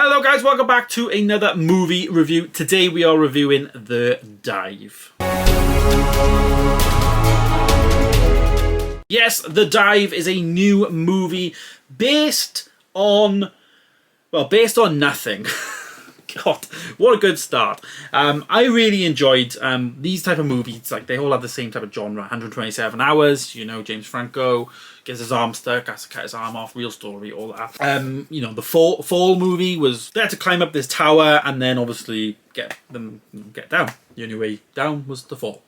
Hello guys, welcome back to another movie review. Today we are reviewing The Dive. Yes, The Dive is a new movie based on nothing. God, what a good start. I really enjoyed these type of movies. Like, they all have the same type of genre. 127 Hours, you know, James Franco gets his arm stuck, has to cut his arm off, real story, all that. You know, the Fall movie was, they had to climb up this tower and then obviously get down. The only way down was the fall.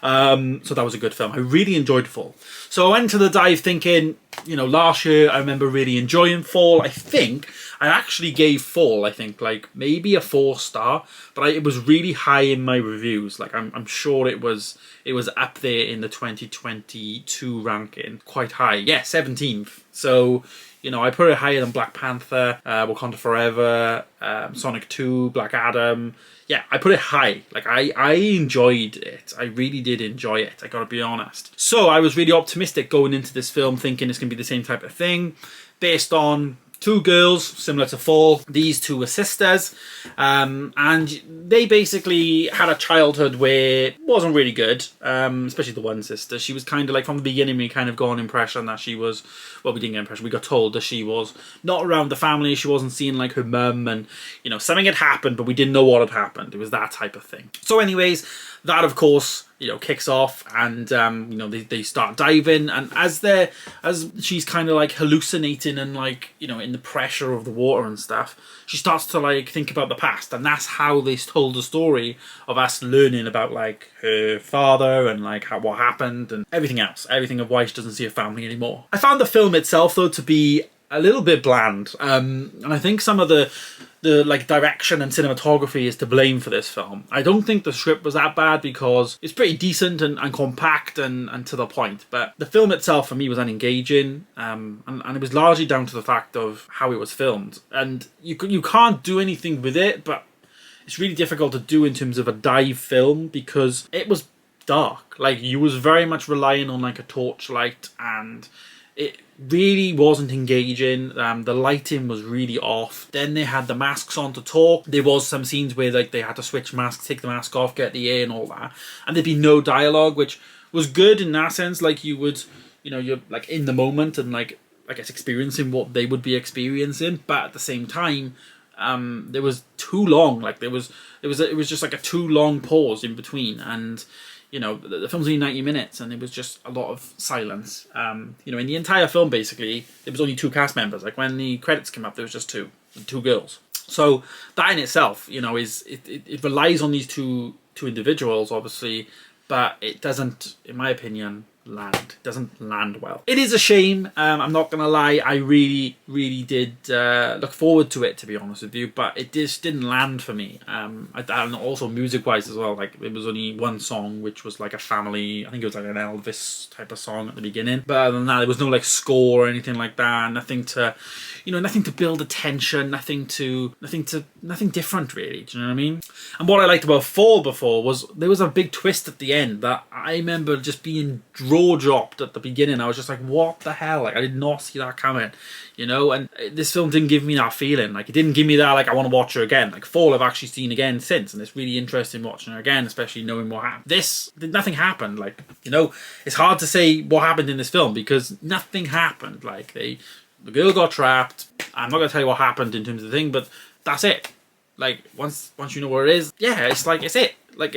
So that was a good film. I really enjoyed Fall. So I went to The Dive thinking, you know, last year I remember really enjoying Fall. I think I actually gave Fall, I think, like maybe a 4-star, but it was really high in my reviews. Like, I'm sure it was up there in the 2022 ranking, quite high. Yeah, 17th. So, you know, I put it higher than Black Panther, Wakanda Forever, Sonic 2, Black Adam. Yeah, I put it high. Like, I enjoyed it. I really did enjoy it, I gotta be honest. So I was really optimistic going into this film, thinking it's gonna be the same type of thing, based on two girls, similar to Fall. These two were sisters, and they basically had a childhood where it wasn't really good, especially the one sister. She was kind of like, from the beginning, we kind of got an impression that she was, well, we didn't get an impression, we got told that she was not around the family, she wasn't seeing like her mum, and, you know, something had happened, but we didn't know what had happened. It was that type of thing. So anyways, that of course, you know, kicks off, and you know, they start diving, and as she's kind of like hallucinating and, like, you know, in the pressure of the water and stuff, she starts to like think about the past, and that's how they told the story of us learning about like her father and like what happened and everything else, everything of why she doesn't see her family anymore. I found the film itself though to be a little bit bland, and I think some of the like direction and cinematography is to blame for this film. I don't think the script was that bad because it's pretty decent and compact and to the point, but the film itself for me was unengaging, and it was largely down to the fact of how it was filmed. And you can't do anything with it, but it's really difficult to do in terms of a dive film because it was dark. Like, you was very much relying on like a torchlight, and it really wasn't engaging. The lighting was really off. Then they had the masks on to talk. There was some scenes where like they had to switch masks, take the mask off, get the air and all that, and there'd be no dialogue, which was good in that sense. Like, you would, you know, you're like in the moment and like, I guess, experiencing what they would be experiencing, but at the same time, there was too long. Like, it was just like a too long pause in between, and you know, the film's only 90 minutes and it was just a lot of silence. You know, in the entire film, basically, there was only 2 cast members. Like, when the credits came up, there was just two girls. So that in itself, you know, it relies on these two individuals, obviously, but it doesn't, in my opinion, land. It doesn't land well. It is a shame. I'm not gonna lie. I really did look forward to it, to be honest with you, but it just didn't land for me. And also music-wise as well. Like, it was only one song, which was like a family. I think it was like an Elvis type of song at the beginning. But other than that, there was no like score or anything like that. Nothing to, you know, nothing to build a tension. Nothing different really. Do you know what I mean? And what I liked about Fall before was there was a big twist at the end that I remember just being dropped at the beginning. I was just like, what the hell? Like, I did not see that coming, you know. And this film didn't give me that feeling. Like, it didn't give me that, like, I want to watch her again. Like, Fall I've actually seen again since, and it's really interesting watching her again, especially knowing what happened. Nothing happened. Like, you know, it's hard to say what happened in this film because nothing happened. Like, the girl got trapped. I'm not gonna tell you what happened in terms of the thing, but that's it. Like, once you know where it is, yeah, it's like, it's it. Like,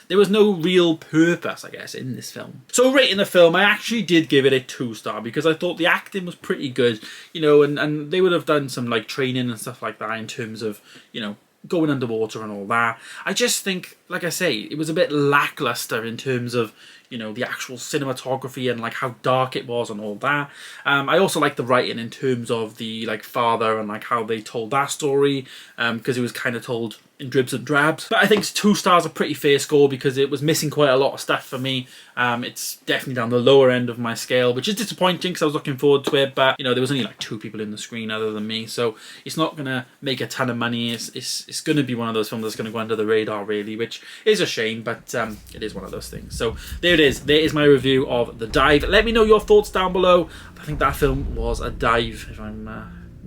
there was no real purpose, I guess, in this film. So rating the film, I actually did give it a 2-star because I thought the acting was pretty good, you know, and they would have done some like training and stuff like that in terms of, you know, going underwater and all that. I just think, like I say, it was a bit lackluster in terms of, you know, the actual cinematography and like how dark it was and all that. I also like the writing in terms of the like father and like how they told that story, because it was kind of told in dribs and drabs. But I think 2 stars a pretty fair score because it was missing quite a lot of stuff for me. It's definitely down the lower end of my scale, which is disappointing because I was looking forward to it, but you know, there was only like 2 people in the screen other than me, so it's not gonna make a ton of money. It's gonna be one of those films that's gonna go under the radar really, which is a shame, but it is one of those things. So there it is. There is my review of The Dive. Let me know your thoughts down below. I think that film was a dive, if I'm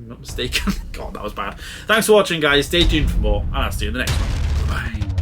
I'm not mistaken. God, that was bad. Thanks for watching, guys. Stay tuned for more, and I'll see you in the next one. Bye.